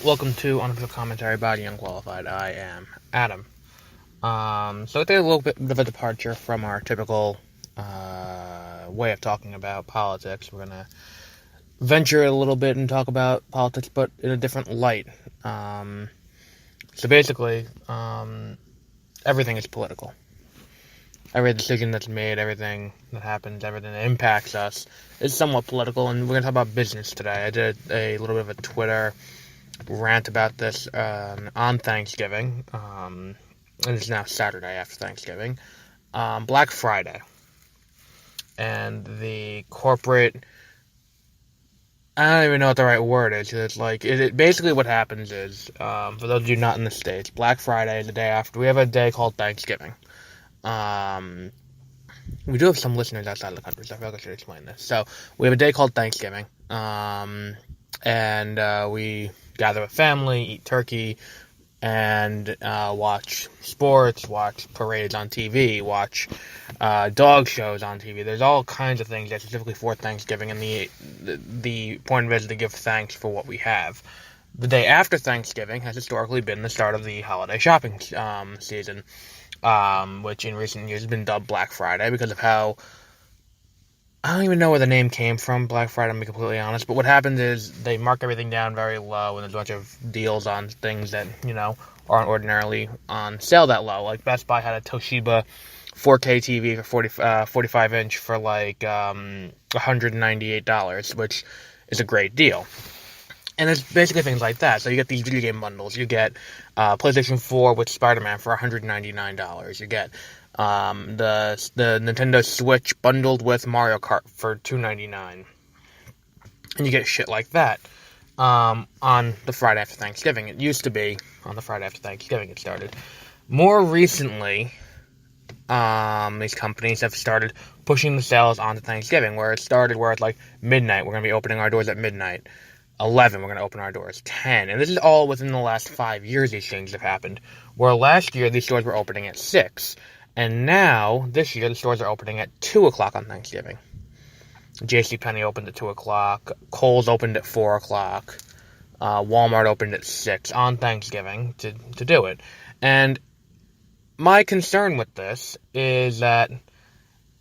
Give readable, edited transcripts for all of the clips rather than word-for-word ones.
Welcome to Unofficial Commentary by the Unqualified. I am Adam. So it's a little bit of a departure from our typical way of talking about politics. We're gonna venture a little bit and talk about politics, but in a different light. So basically, everything is political. Every decision that's made, everything that happens, everything that impacts us is somewhat political, and we're gonna talk about business today. I did a little bit of a Twitter rant about this on Thanksgiving, and it's now Saturday after Thanksgiving, Black Friday, and the corporate, I don't even know what the right word is. It's like, basically what happens is, for those of you not in the States, Black Friday is the day after. We have a day called Thanksgiving. We do have some listeners outside of the country, so I feel like I should explain this. So, we have a day called Thanksgiving, and we gather with family, eat turkey, and watch sports, watch parades on TV, watch dog shows on TV. There's all kinds of things that specifically for Thanksgiving, and the point of it is to give thanks for what we have. The day after Thanksgiving has historically been the start of the holiday shopping season, which in recent years has been dubbed Black Friday because of how, I don't even know where the name came from, Black Friday, to be completely honest, but what happens is they mark everything down very low, and there's a bunch of deals on things that, aren't ordinarily on sale that low. Like, Best Buy had a Toshiba 4K TV for 45-inch for, like, $198, which is a great deal. And it's basically things like that. So you get these video game bundles. You get PlayStation 4 with Spider-Man for $199. You get the Nintendo Switch bundled with Mario Kart for $299. And you get shit like that on the Friday after Thanksgiving. It used to be on the Friday after Thanksgiving it started. More recently, these companies have started pushing the sales onto Thanksgiving, where it's like midnight. We're going to be opening our doors at midnight. 11, we're going to open our doors. 10, and this is all within the last 5 years these things have happened. Where last year these stores were opening at 6, and now this year the stores are opening at 2 o'clock on Thanksgiving. JCPenney opened at 2 o'clock, Kohl's opened at 4 o'clock, Walmart opened at 6 on Thanksgiving to do it. And my concern with this is that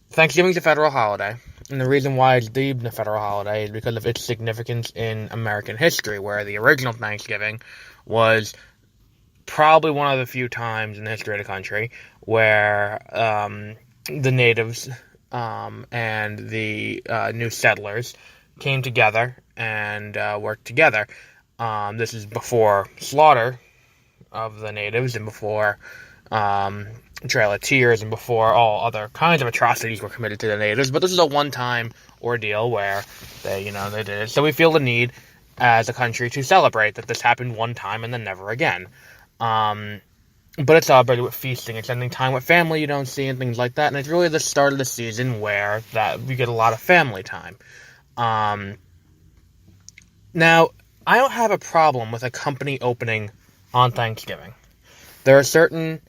Thanksgiving's a federal holiday, and the reason why it's deemed a federal holiday is because of its significance in American history, where the original Thanksgiving was probably one of the few times in the history of the country where the natives and the new settlers came together and worked together. This is before slaughter of the natives and before Trail of Tears and before all other kinds of atrocities were committed to the natives, but this is a one-time ordeal where they did it. So we feel the need as a country to celebrate that this happened one time and then never again. But it's celebrated with feasting and spending time with family you don't see and things like that, and it's really the start of the season where that we get a lot of family time. Now, I don't have a problem with a company opening on Thanksgiving. There are certain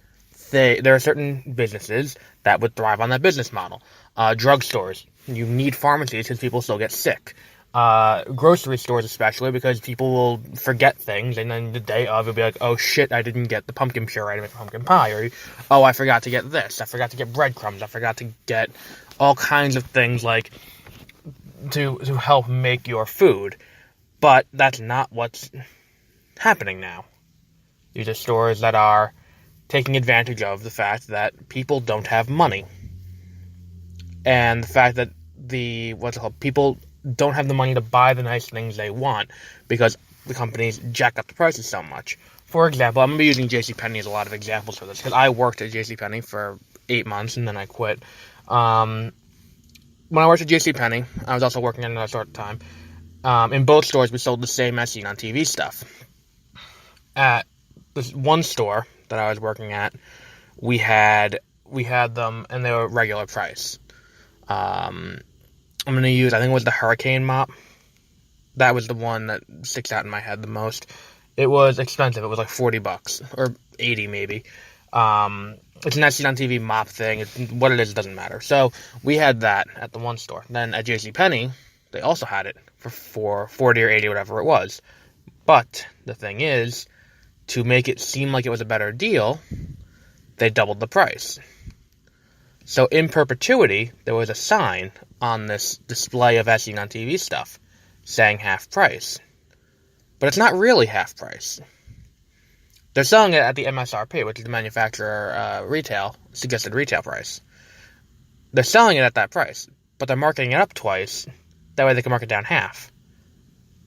businesses that would thrive on that business model. Drugstores, you need pharmacies because people still get sick. Grocery stores especially, because people will forget things, and then the day of, it'll be like, oh shit, I didn't get the pumpkin puree to make pumpkin pie, or, oh, I forgot to get this, I forgot to get breadcrumbs, I forgot to get all kinds of things, like, to help make your food. But that's not what's happening now. These are stores that are taking advantage of the fact that people don't have money. And the fact that people don't have the money to buy the nice things they want because the companies jack up the prices so much. For example, I'm going to be using JCPenney as a lot of examples for this, because I worked at JCPenney for 8 months and then I quit. When I worked at JCPenney, I was also working at another store at the time. In both stores, we sold the same as seen on TV stuff. At this one store that I was working at, we had them, and they were regular price. I'm going to use, I think it was the Hurricane mop. That was the one that sticks out in my head the most. It was expensive. It was like $40, or 80 maybe. It's an seen on TV mop thing. What it is, it doesn't matter. So we had that at the one store. Then at JCPenney, they also had it for $40 or $80, whatever it was. But the thing is, to make it seem like it was a better deal, they doubled the price. So in perpetuity, there was a sign on this display of As Seen on TV stuff saying half price. But it's not really half price. They're selling it at the MSRP, which is the manufacturer suggested retail price. They're selling it at that price, but they're marking it up twice. That way they can mark it down half,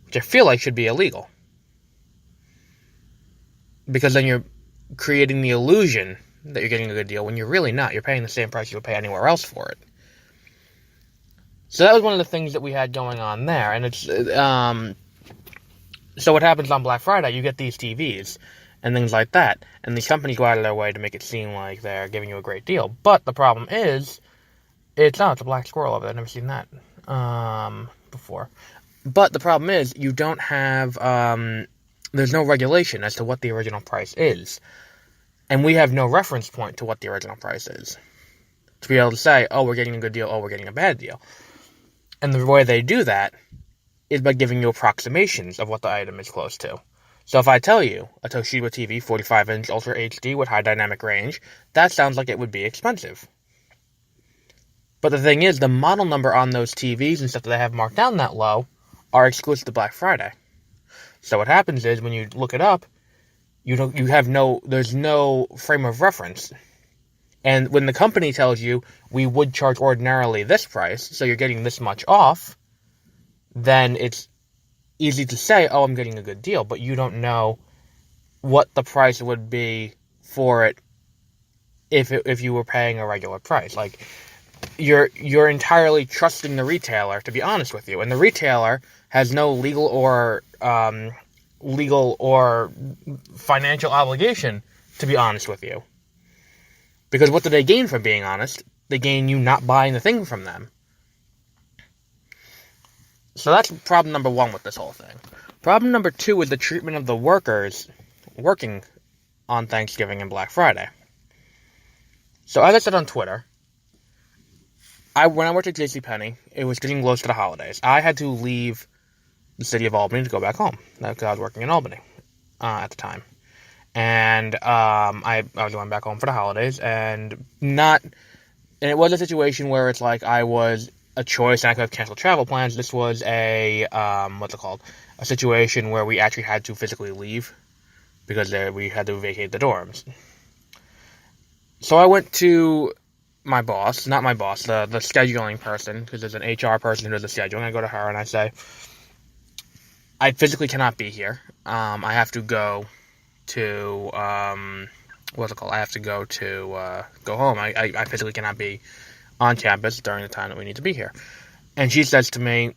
which I feel like should be illegal. Because then you're creating the illusion that you're getting a good deal when you're really not. You're paying the same price you would pay anywhere else for it. So that was one of the things that we had going on there. And it's so what happens on Black Friday, you get these TVs and things like that. And these companies go out of their way to make it seem like they're giving you a great deal. But the problem is, it's a black squirrel over there. I've never seen that before. But the problem is, you don't have, there's no regulation as to what the original price is. And we have no reference point to what the original price is. To be able to say, oh, we're getting a good deal, oh, we're getting a bad deal. And the way they do that is by giving you approximations of what the item is close to. So if I tell you a Toshiba TV 45-inch Ultra HD with high dynamic range, that sounds like it would be expensive. But the thing is, the model number on those TVs and stuff that they have marked down that low are exclusive to Black Friday. So what happens is, when you look it up, there's no frame of reference. And when the company tells you, we would charge ordinarily this price, so you're getting this much off, then it's easy to say, oh, I'm getting a good deal, but you don't know what the price would be for it if you were paying a regular price. Like, you're entirely trusting the retailer, to be honest with you, and the retailer has no legal or financial obligation to be honest with you. Because what do they gain from being honest? They gain you not buying the thing from them. So that's problem number one with this whole thing. Problem number two is the treatment of the workers working on Thanksgiving and Black Friday. So as I said on Twitter, when I worked at JCPenney, it was getting close to the holidays. I had to leave the city of Albany to go back home, because I was working in Albany at the time. And I was going back home for the holidays, and it was a situation where it's like I was a choice and I could have canceled travel plans. This was a situation where we actually had to physically leave because we had to vacate the dorms. So I went to my boss, not my boss, the scheduling person, because there's an HR person who does the scheduling. I go to her and I say, I physically cannot be here. I have to go to, I have to go home. I physically cannot be on campus during the time that we need to be here. And she says to me,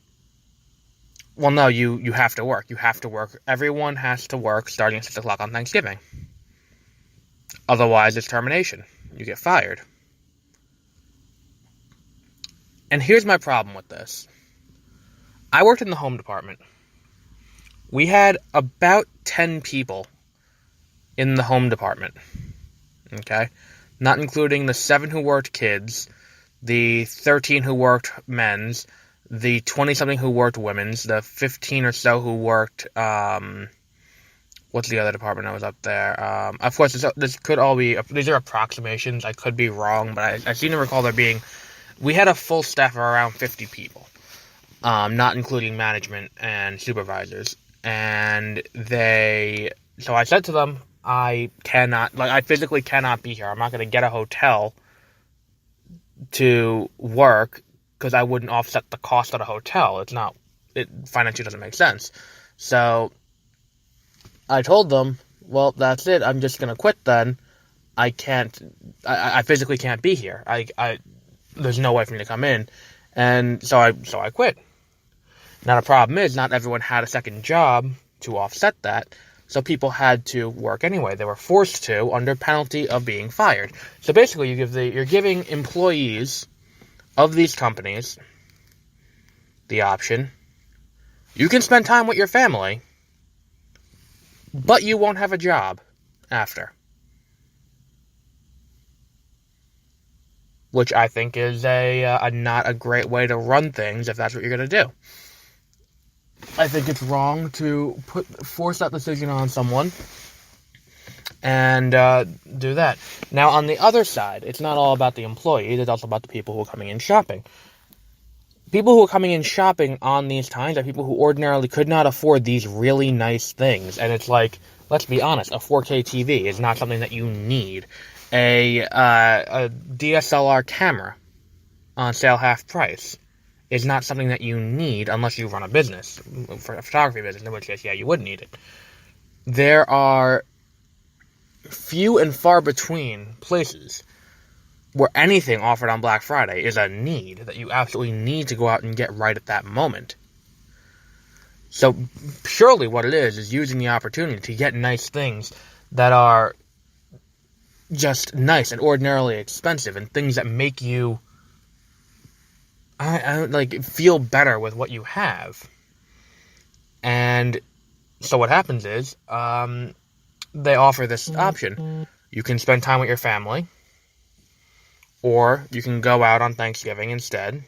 well, no, you have to work. You have to work. Everyone has to work starting at 6 o'clock on Thanksgiving. Otherwise, it's termination. You get fired. And here's my problem with this. I worked in the home department. We had about 10 people in the home department. Okay? Not including the 7 who worked kids, the 13 who worked men's, the 20-something who worked women's, the 15 or so who worked, what's the other department I was up there? Of course, this could all be, these are approximations, I could be wrong, but I seem to recall we had a full staff of around 50 people, not including management and supervisors, and so I said to them, I physically cannot be here. I'm not going to get a hotel to work because I wouldn't offset the cost of the hotel. It financially doesn't make sense. So I told them, well, that's it. I'm just going to quit then. I physically can't be here. There's no way for me to come in. And so I quit. Now the problem is not everyone had a second job to offset that. So people had to work anyway. They were forced to under penalty of being fired. So basically, you're giving employees of these companies the option. You can spend time with your family, but you won't have a job after. Which I think is a not a great way to run things if that's what you're going to do. I think it's wrong to force that decision on someone and do that. Now, on the other side, it's not all about the employees, it's also about the people who are coming in shopping. People who are coming in shopping on these times are people who ordinarily could not afford these really nice things. And it's like, let's be honest, a 4K TV is not something that you need. A DSLR camera on sale half price is not something that you need unless you run a business, for a photography business, in which case, yeah, you would need it. There are few and far between places where anything offered on Black Friday is a need, that you absolutely need to go out and get right at that moment. So, surely what it is using the opportunity to get nice things that are just nice and ordinarily expensive, and things that make you feel better with what you have. And so what happens is, they offer this option. You can spend time with your family, or you can go out on Thanksgiving instead,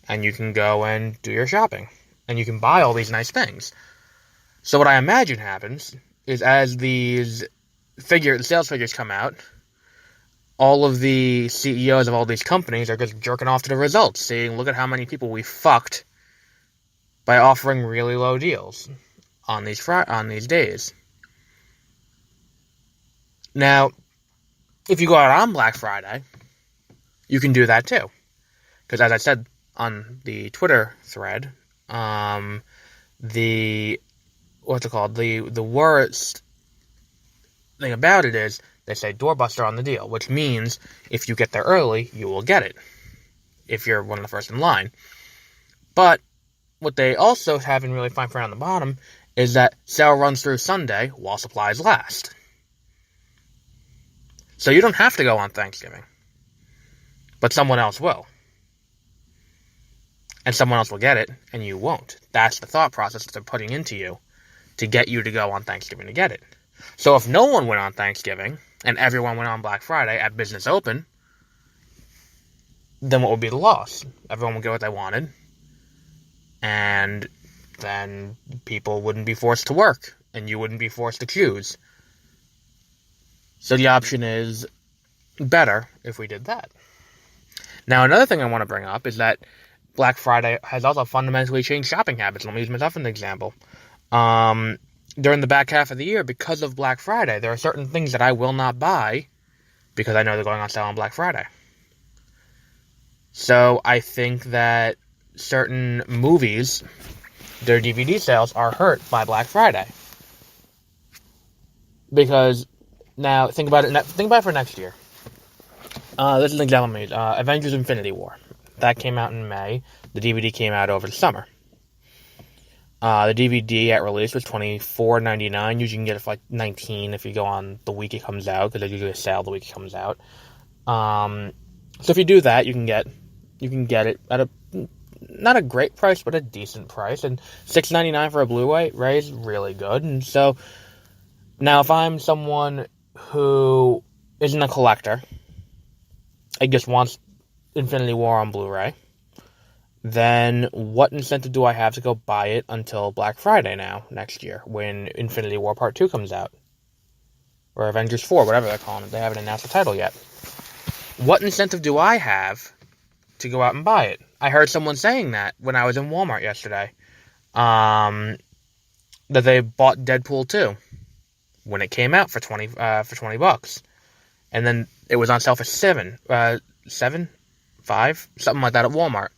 and you can go and do your shopping, and you can buy all these nice things. So what I imagine happens is, as these sales figures come out, all of the CEOs of all these companies are just jerking off to the results, saying, look at how many people we fucked by offering really low deals on these days. Now, if you go out on Black Friday, you can do that too. Because as I said on the Twitter thread, the worst thing about it is they say doorbuster on the deal, which means if you get there early, you will get it, if you're one of the first in line. But what they also have in really fine print on the bottom is that sale runs through Sunday while supplies last. So you don't have to go on Thanksgiving, but someone else will. And someone else will get it, and you won't. That's the thought process that they're putting into you to get you to go on Thanksgiving to get it. So if no one went on Thanksgiving, and everyone went on Black Friday at business open, then what would be the loss? Everyone would get what they wanted, and then people wouldn't be forced to work, and you wouldn't be forced to choose. So the option is better if we did that. Now, another thing I want to bring up is that Black Friday has also fundamentally changed shopping habits. Let me use myself as an example. During the back half of the year, because of Black Friday, there are certain things that I will not buy because I know they're going on sale on Black Friday. So I think that certain movies, their DVD sales are hurt by Black Friday. Because now, think about it for next year. This is an example I made. Avengers Infinity War. That came out in May. The DVD came out over the summer. The DVD at release was $24.99. Usually you can get it for like $19 if you go on the week it comes out, because there's usually a sale the week it comes out. So if you do that, you can get it at not a great price, but a decent price. And $6.99 for a Blu-ray is really good. And so now, if I'm someone who isn't a collector, I just wants Infinity War on Blu-ray, then what incentive do I have to go buy it until Black Friday now, next year, when Infinity War Part 2 comes out? Or Avengers 4, whatever they're calling it. They haven't announced the title yet. What incentive do I have to go out and buy it? I heard someone saying that when I was in Walmart yesterday. That they bought Deadpool 2 when it came out for $20. And then it was on sale for $5, something like that at Walmart.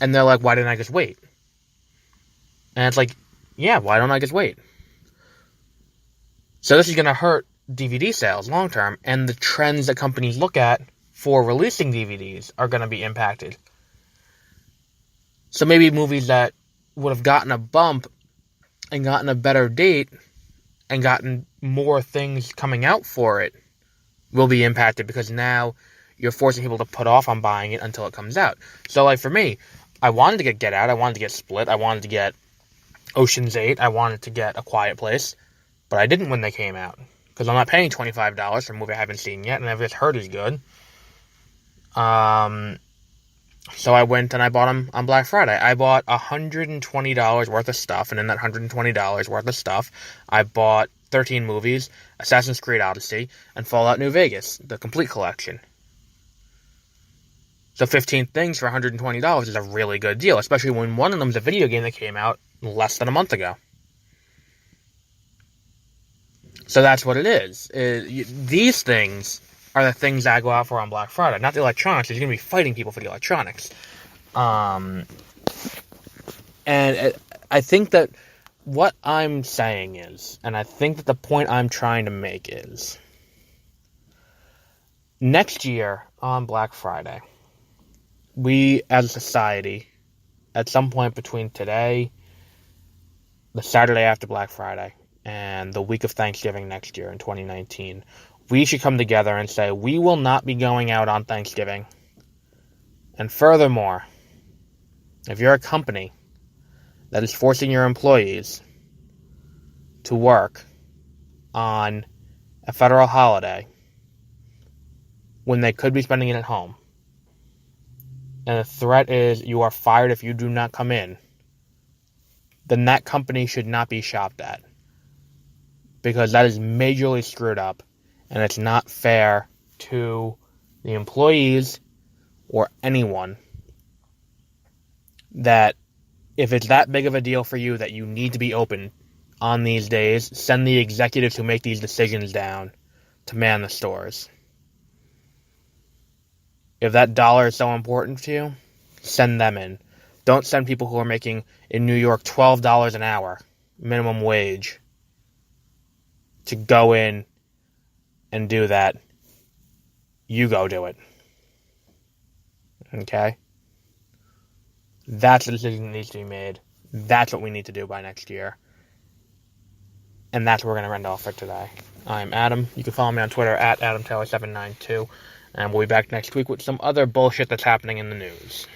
And they're like, why didn't I just wait? And it's like, yeah, why don't I just wait? So this is going to hurt DVD sales long term, and the trends that companies look at for releasing DVDs are going to be impacted. So maybe movies that would have gotten a bump and gotten a better date and gotten more things coming out for it will be impacted, because now you're forcing people to put off on buying it until it comes out. So like for me, I wanted to Get Out, I wanted to get Split, I wanted to get Ocean's 8, I wanted to get A Quiet Place, but I didn't when they came out, because I'm not paying $25 for a movie I haven't seen yet, and I've just heard is good. So I went and I bought them on Black Friday. I bought $120 worth of stuff, and in that $120 worth of stuff, I bought 13 movies, Assassin's Creed Odyssey, and Fallout New Vegas, the complete collection. So 15 things for $120 is a really good deal, especially when one of them is a video game that came out less than a month ago. So that's what it is. These things are the things that I go out for on Black Friday, not the electronics. You're going to be fighting people for the electronics. And I think that what I'm saying is, and I think that the point I'm trying to make is, next year on Black Friday, we as a society, at some point between today, the Saturday after Black Friday, and the week of Thanksgiving next year in 2019, we should come together and say, we will not be going out on Thanksgiving. And furthermore, if you're a company that is forcing your employees to work on a federal holiday when they could be spending it at home, and the threat is you are fired if you do not come in, then that company should not be shopped at. Because that is majorly screwed up, and it's not fair to the employees or anyone that if it's that big of a deal for you that you need to be open on these days, send the executives who make these decisions down to man the stores. If that dollar is so important to you, send them in. Don't send people who are making, in New York, $12 an hour, minimum wage, to go in and do that. You go do it. Okay? That's the decision that needs to be made. That's what we need to do by next year. And that's what we're going to end off for today. I'm Adam. You can follow me on Twitter at AdamTaylor792. And we'll be back next week with some other bullshit that's happening in the news.